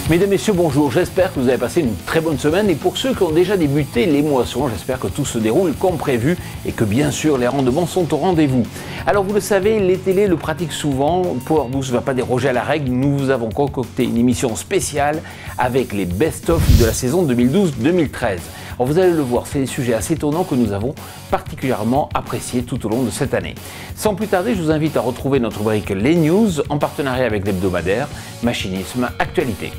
Mesdames, Messieurs, bonjour, j'espère que vous avez passé une très bonne semaine et pour ceux qui ont déjà débuté les moissons, j'espère que tout se déroule comme prévu et que bien sûr les rendements sont au rendez-vous. Alors vous le savez, les télés le pratiquent souvent, Power Boost ne va pas déroger à la règle, nous vous avons concocté une émission spéciale avec les best-of de la saison 2012-2013. Alors vous allez le voir, c'est des sujets assez étonnants que nous avons particulièrement appréciés tout au long de cette année. Sans plus tarder, je vous invite à retrouver notre rubrique Les News en partenariat avec l'hebdomadaire Machinisme Actualité.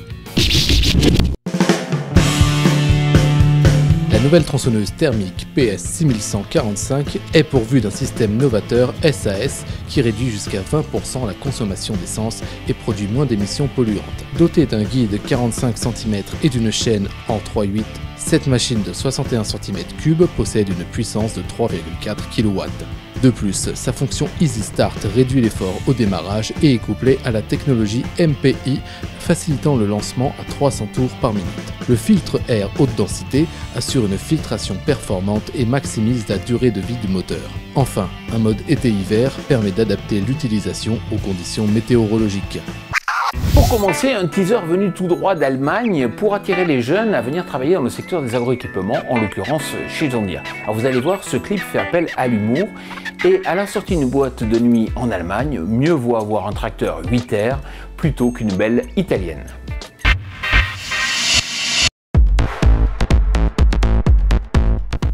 La nouvelle tronçonneuse thermique PS6145 est pourvue d'un système novateur SAS qui réduit jusqu'à 20% la consommation d'essence et produit moins d'émissions polluantes. Dotée d'un guide 45 cm et d'une chaîne en 3/8, cette machine de 61 cm3 possède une puissance de 3,4 kW. De plus, sa fonction Easy Start réduit l'effort au démarrage et est couplée à la technologie MPI, facilitant le lancement à 300 tours par minute. Le filtre air haute densité assure une filtration performante et maximise la durée de vie du moteur. Enfin, un mode été-hiver permet d'adapter l'utilisation aux conditions météorologiques. Pour commencer, un teaser venu tout droit d'Allemagne pour attirer les jeunes à venir travailler dans le secteur des agroéquipements, en l'occurrence chez John Deere. Alors vous allez voir, ce clip fait appel à l'humour et à la sortie d'une boîte de nuit en Allemagne, mieux vaut avoir un tracteur 8R plutôt qu'une belle italienne.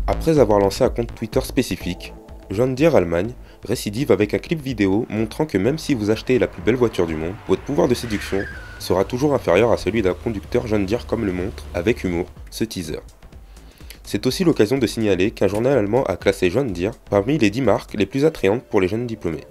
Après avoir lancé un compte Twitter spécifique, John Deere Allemagne récidive avec un clip vidéo montrant que même si vous achetez la plus belle voiture du monde, votre pouvoir de séduction sera toujours inférieur à celui d'un conducteur John Deere comme le montre, avec humour, ce teaser. C'est aussi l'occasion de signaler qu'un journal allemand a classé John Deere parmi les 10 marques les plus attrayantes pour les jeunes diplômés.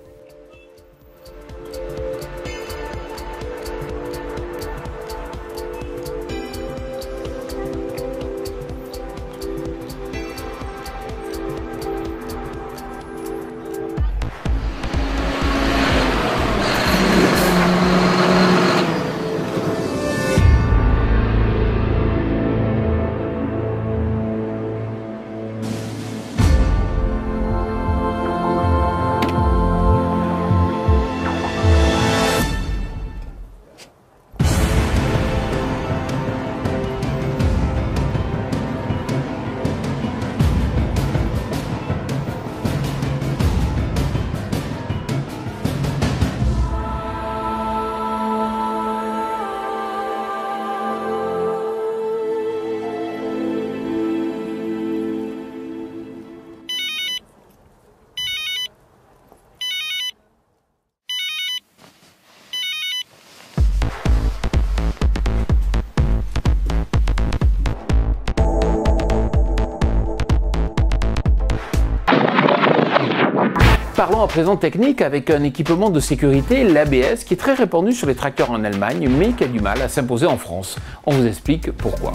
Parlons à présent technique avec un équipement de sécurité, l'ABS, qui est très répandu sur les tracteurs en Allemagne, mais qui a du mal à s'imposer en France. On vous explique pourquoi.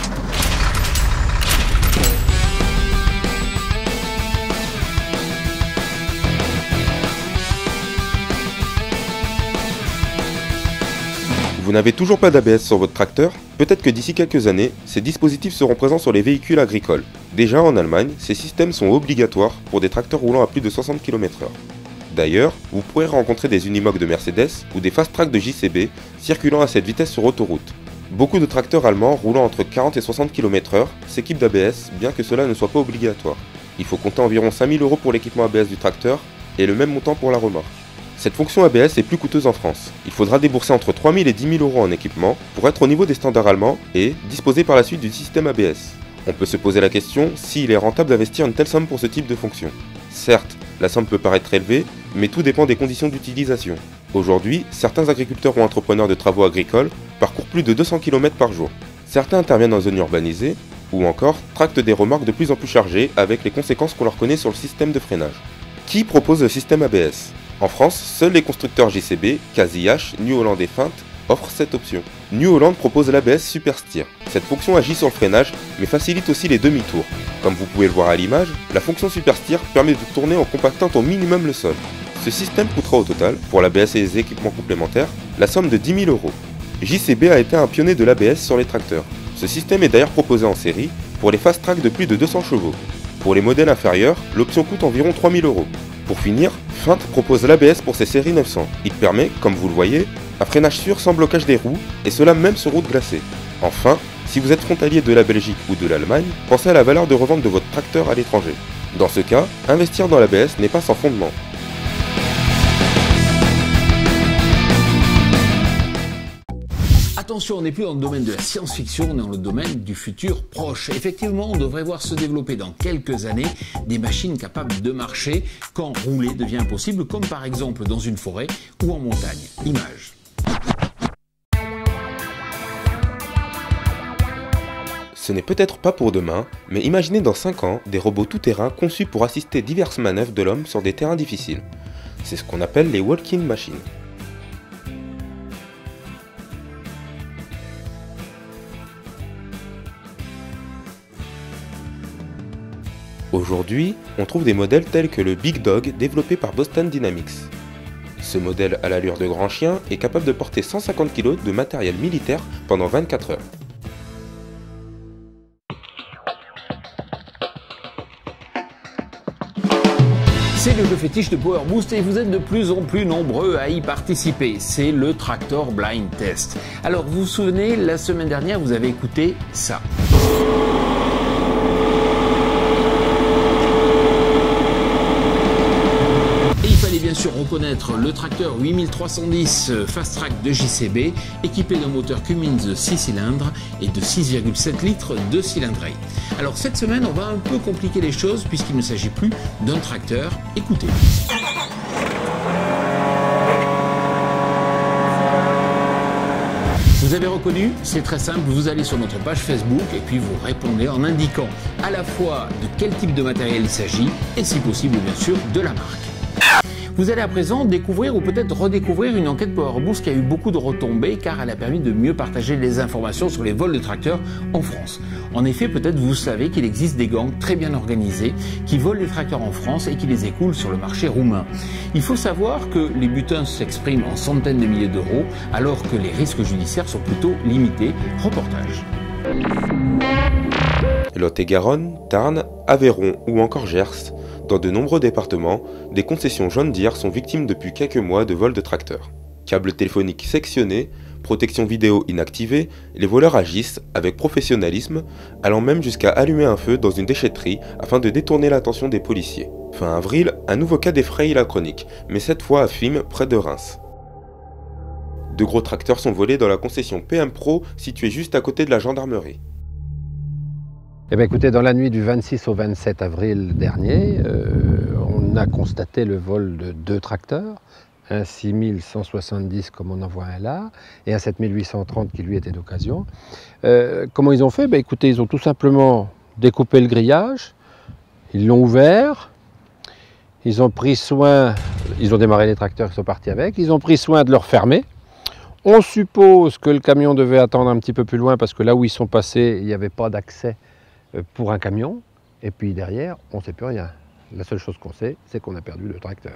Vous n'avez toujours pas d'ABS sur votre tracteur? Peut-être que d'ici quelques années, ces dispositifs seront présents sur les véhicules agricoles. Déjà en Allemagne, ces systèmes sont obligatoires pour des tracteurs roulant à plus de 60 km/h. D'ailleurs, vous pourrez rencontrer des Unimog de Mercedes ou des Fast Track de JCB circulant à cette vitesse sur autoroute. Beaucoup de tracteurs allemands roulant entre 40 et 60 km/h s'équipent d'ABS, bien que cela ne soit pas obligatoire. Il faut compter environ 5 000 € pour l'équipement ABS du tracteur et le même montant pour la remorque. Cette fonction ABS est plus coûteuse en France. Il faudra débourser entre 3 000 et 10 000 € en équipement pour être au niveau des standards allemands et disposer par la suite du système ABS. On peut se poser la question s'il est rentable d'investir une telle somme pour ce type de fonction. Certes, la somme peut paraître élevée, mais tout dépend des conditions d'utilisation. Aujourd'hui, certains agriculteurs ou entrepreneurs de travaux agricoles parcourent plus de 200 km par jour. Certains interviennent en zone urbanisée, ou encore tractent des remorques de plus en plus chargées avec les conséquences qu'on leur connaît sur le système de freinage. Qui propose le système ABS ? En France, seuls les constructeurs JCB, Casih, New Holland et Fint offrent cette option. New Holland propose l'ABS Super Steer. Cette fonction agit sur le freinage, mais facilite aussi les demi-tours. Comme vous pouvez le voir à l'image, la fonction Super Steer permet de tourner en compactant au minimum le sol. Ce système coûtera au total, pour l'ABS et les équipements complémentaires, la somme de 10 000 €. JCB a été un pionnier de l'ABS sur les tracteurs. Ce système est d'ailleurs proposé en série pour les Fast Track de plus de 200 chevaux. Pour les modèles inférieurs, l'option coûte environ 3 000 €. Pour finir, Fint propose l'ABS pour ses séries 900. Il permet, comme vous le voyez, un freinage sûr sans blocage des roues, et cela même sur route glacée. Enfin, si vous êtes frontalier de la Belgique ou de l'Allemagne, pensez à la valeur de revente de votre tracteur à l'étranger. Dans ce cas, investir dans l'ABS n'est pas sans fondement. Attention, on n'est plus dans le domaine de la science-fiction, on est dans le domaine du futur proche. Effectivement, on devrait voir se développer dans quelques années des machines capables de marcher quand rouler devient impossible, comme par exemple dans une forêt ou en montagne. Image. Ce n'est peut-être pas pour demain, mais imaginez dans 5 ans des robots tout-terrain conçus pour assister diverses manœuvres de l'homme sur des terrains difficiles. C'est ce qu'on appelle les walking machines. Aujourd'hui, on trouve des modèles tels que le Big Dog développé par Boston Dynamics. Ce modèle à l'allure de grand chien est capable de porter 150 kg de matériel militaire pendant 24 heures. C'est le jeu fétiche de Power Boost et vous êtes de plus en plus nombreux à y participer. C'est le Tractor Blind Test. Alors vous vous souvenez, la semaine dernière, vous avez écouté ça. Bien sûr reconnaître le tracteur 8310 Fast Track de JCB équipé d'un moteur Cummins de 6 cylindres et de 6,7 litres de cylindrée. Alors cette semaine on va un peu compliquer les choses puisqu'il ne s'agit plus d'un tracteur. Écoutez. Vous avez reconnu? C'est très simple, vous allez sur notre page Facebook et puis vous répondez en indiquant à la fois de quel type de matériel il s'agit et si possible bien sûr de la marque. Vous allez à présent découvrir ou peut-être redécouvrir une enquête Power Boost qui a eu beaucoup de retombées car elle a permis de mieux partager les informations sur les vols de tracteurs en France. En effet, peut-être vous savez qu'il existe des gangs très bien organisés qui volent les tracteurs en France et qui les écoulent sur le marché roumain. Il faut savoir que les butins s'expriment en centaines de milliers d'euros alors que les risques judiciaires sont plutôt limités. Reportage. Lot-et-Garonne, Tarn, Aveyron ou encore Gers, dans de nombreux départements, des concessions John Deere sont victimes depuis quelques mois de vols de tracteurs. Câbles téléphoniques sectionnés, protection vidéo inactivée, les voleurs agissent avec professionnalisme, allant même jusqu'à allumer un feu dans une déchetterie afin de détourner l'attention des policiers. Fin avril, un nouveau cas défraye la chronique, mais cette fois à Fismes, près de Reims. De gros tracteurs sont volés dans la concession PM Pro située juste à côté de la gendarmerie. Eh bien, écoutez, dans la nuit du 26 au 27 avril dernier, on a constaté le vol de 2 tracteurs, un 6170 comme on en voit un là, et un 7830 qui lui était d'occasion. Comment ils ont fait? Écoutez, ils ont tout simplement découpé le grillage, ils l'ont ouvert, ils ont pris soin, ils ont démarré les tracteurs qui sont partis avec, ils ont pris soin de le refermer. On suppose que le camion devait attendre un petit peu plus loin parce que là où ils sont passés, il n'y avait pas d'accès pour un camion, et puis derrière, on ne sait plus rien. La seule chose qu'on sait, c'est qu'on a perdu le tracteur.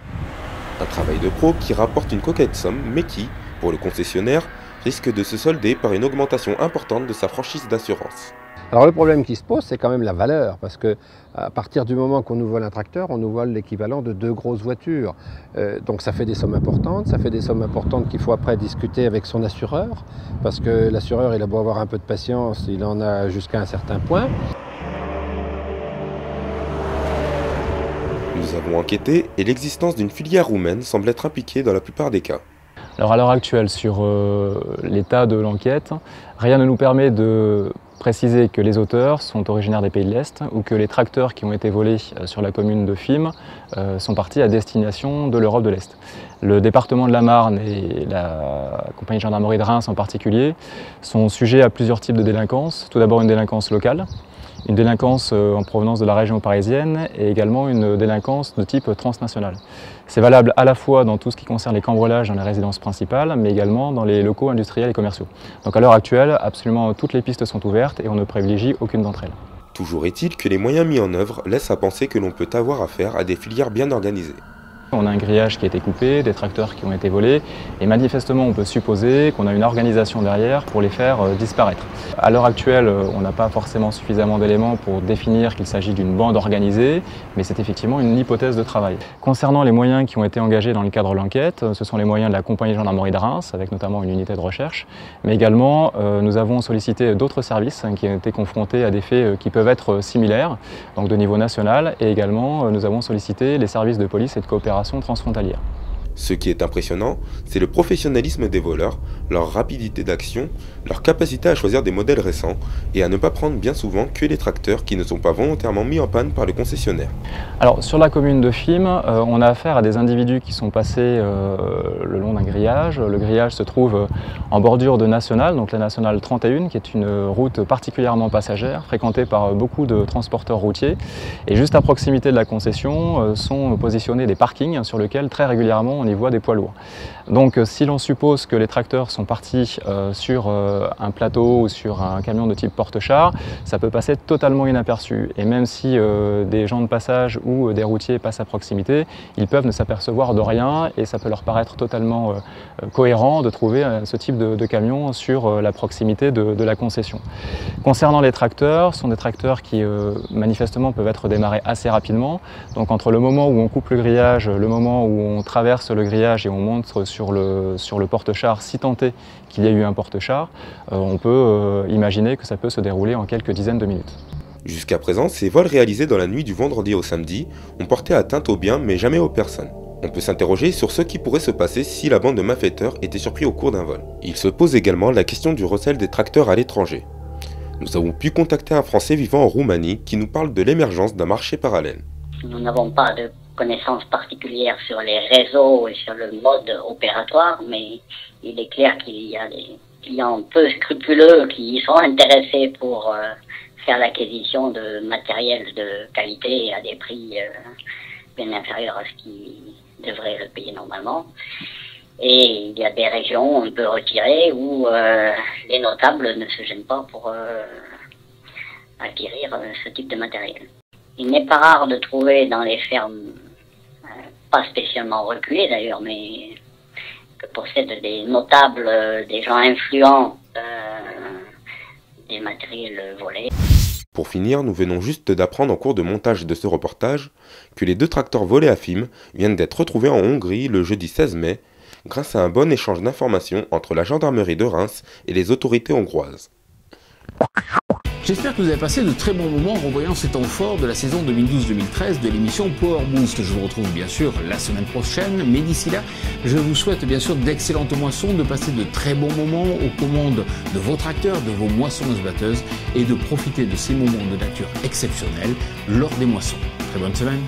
Un travail de pro qui rapporte une coquette somme, mais qui, pour le concessionnaire, risque de se solder par une augmentation importante de sa franchise d'assurance. Alors le problème qui se pose, c'est quand même la valeur, parce que à partir du moment qu'on nous vole un tracteur, on nous vole l'équivalent de 2 grosses voitures. Donc ça fait des sommes importantes qu'il faut après discuter avec son assureur, parce que l'assureur, il a beau avoir un peu de patience, il en a jusqu'à un certain point. Nous avons enquêté et l'existence d'une filière roumaine semble être impliquée dans la plupart des cas. Alors à l'heure actuelle, sur l'état de l'enquête, rien ne nous permet de préciser que les auteurs sont originaires des pays de l'Est ou que les tracteurs qui ont été volés sur la commune de Fismes sont partis à destination de l'Europe de l'Est. Le département de la Marne et la compagnie de gendarmerie de Reims en particulier sont sujets à plusieurs types de délinquance. Tout d'abord une délinquance locale, une délinquance en provenance de la région parisienne et également une délinquance de type transnational. C'est valable à la fois dans tout ce qui concerne les cambriolages dans les résidences principales, mais également dans les locaux industriels et commerciaux. Donc à l'heure actuelle, absolument toutes les pistes sont ouvertes et on ne privilégie aucune d'entre elles. Toujours est-il que les moyens mis en œuvre laissent à penser que l'on peut avoir affaire à des filières bien organisées. On a un grillage qui a été coupé, des tracteurs qui ont été volés et manifestement on peut supposer qu'on a une organisation derrière pour les faire disparaître. À l'heure actuelle, on n'a pas forcément suffisamment d'éléments pour définir qu'il s'agit d'une bande organisée, mais c'est effectivement une hypothèse de travail. Concernant les moyens qui ont été engagés dans le cadre de l'enquête, ce sont les moyens de la compagnie gendarmerie de Reims, avec notamment une unité de recherche, mais également nous avons sollicité d'autres services qui ont été confrontés à des faits qui peuvent être similaires, donc de niveau national, et également nous avons sollicité les services de police et de coopération transfrontalière. Ce qui est impressionnant, c'est le professionnalisme des voleurs, leur rapidité d'action, leur capacité à choisir des modèles récents et à ne pas prendre bien souvent que les tracteurs qui ne sont pas volontairement mis en panne par le concessionnaire. Alors sur la commune de Fismes, on a affaire à des individus qui sont passés le long d'un grillage. Le grillage se trouve en bordure de Nationale, donc la Nationale 31, qui est une route particulièrement passagère, fréquentée par beaucoup de transporteurs routiers. Et juste à proximité de la concession sont positionnés des parkings sur lesquels très régulièrement on y voit des poids lourds. Donc si l'on suppose que les tracteurs sont partis sur un plateau ou sur un camion de type porte-char, ça peut passer totalement inaperçu. Et même si des gens de passage ou des routiers passent à proximité, ils peuvent ne s'apercevoir de rien et ça peut leur paraître totalement cohérent de trouver ce type de camion sur la proximité de la concession. Concernant les tracteurs, ce sont des tracteurs qui manifestement peuvent être démarrés assez rapidement. Donc entre le moment où on coupe le grillage, le moment où on traverse le grillage et on monte sur le porte-char, si tant est qu'il y a eu un porte-char, on peut imaginer que ça peut se dérouler en quelques dizaines de minutes. Jusqu'à présent, ces vols réalisés dans la nuit du vendredi au samedi ont porté atteinte aux biens mais jamais aux personnes. On peut s'interroger sur ce qui pourrait se passer si la bande de malfaiteurs était surpris au cours d'un vol. Il se pose également la question du recel des tracteurs à l'étranger. Nous avons pu contacter un Français vivant en Roumanie qui nous parle de l'émergence d'un marché parallèle. Nous n'avons pas de connaissances particulières sur les réseaux et sur le mode opératoire, mais il est clair qu'il y a des clients peu scrupuleux qui sont intéressés pour faire l'acquisition de matériel de qualité à des prix bien inférieurs à ce qu'ils devraient le payer normalement. Et il y a des régions un peu retirées où les notables ne se gênent pas pour acquérir ce type de matériel. Il n'est pas rare de trouver dans les fermes, pas spécialement reculées d'ailleurs, mais que possèdent des notables, des gens influents, des matériels volés. Pour finir, nous venons juste d'apprendre en cours de montage de ce reportage que les 2 tracteurs volés à Fismes viennent d'être retrouvés en Hongrie le jeudi 16 mai, grâce à un bon échange d'informations entre la gendarmerie de Reims et les autorités hongroises. J'espère que vous avez passé de très bons moments en revoyant ces temps forts de la saison 2012-2013 de l'émission Power Boost. Je vous retrouve bien sûr la semaine prochaine, mais d'ici là, je vous souhaite bien sûr d'excellentes moissons, de passer de très bons moments aux commandes de vos tracteurs, de vos moissonneuses-batteuses et de profiter de ces moments de nature exceptionnelle lors des moissons. Très bonne semaine.